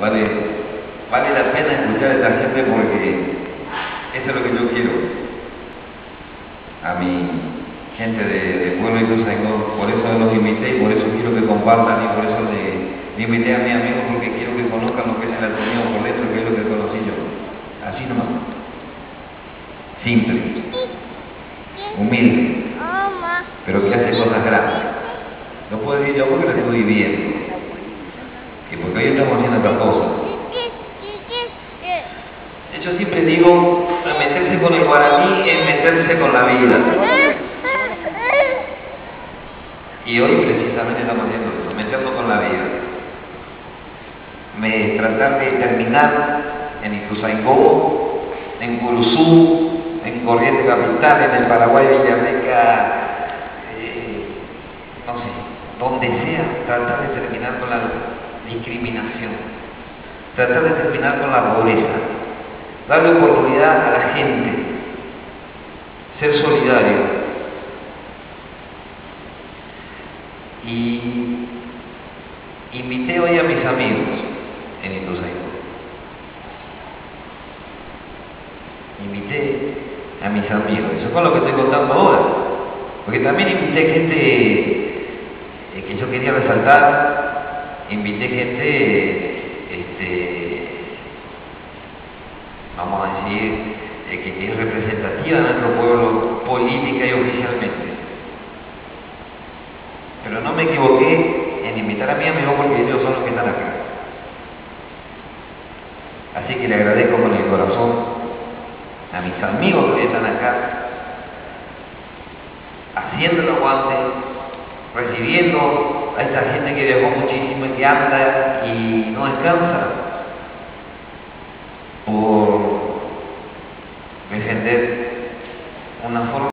vale la pena escuchar a esta gente porque eso es lo que yo quiero. A mi gente de Pueblo de Ituzaingó, por eso los invité y por eso quiero que compartan y por eso le invité a mi amigo porque quiero que conozcan lo que es el Antonio por dentro, que es lo que conocí yo. Así nomás. Simple, humilde, pero que hace cosas grandes. No puedo decir yo porque lo estoy viviendo. Y porque hoy estamos haciendo otras cosas. Yo siempre digo, meterse con el guaraní es meterse con la vida. Y hoy precisamente estamos haciendo eso, meternos con la vida. Tratar de terminar en Ituzaingó, en Curuzú, en Corrientes Capital, en el Paraguay, Villameca, no sé, donde sea, tratar de terminar con la discriminación, tratar de terminar con la pobreza, darle oportunidad a la gente, ser solidario. Y invité hoy a mis amigos en Ituzaingó. Invité a mis amigos, eso es lo que estoy contando ahora, porque también invité gente que yo quería resaltar, invité gente, vamos a decir, que es representativa de nuestro pueblo política y oficialmente. Pero no me equivoqué en invitar a mi amigo porque ellos son los que están acá. Así que le agradezco con el corazón a mis amigos que están acá, haciendo el aguante, recibiendo a esta gente que viajó muchísimo y que anda y no descansa por defender una forma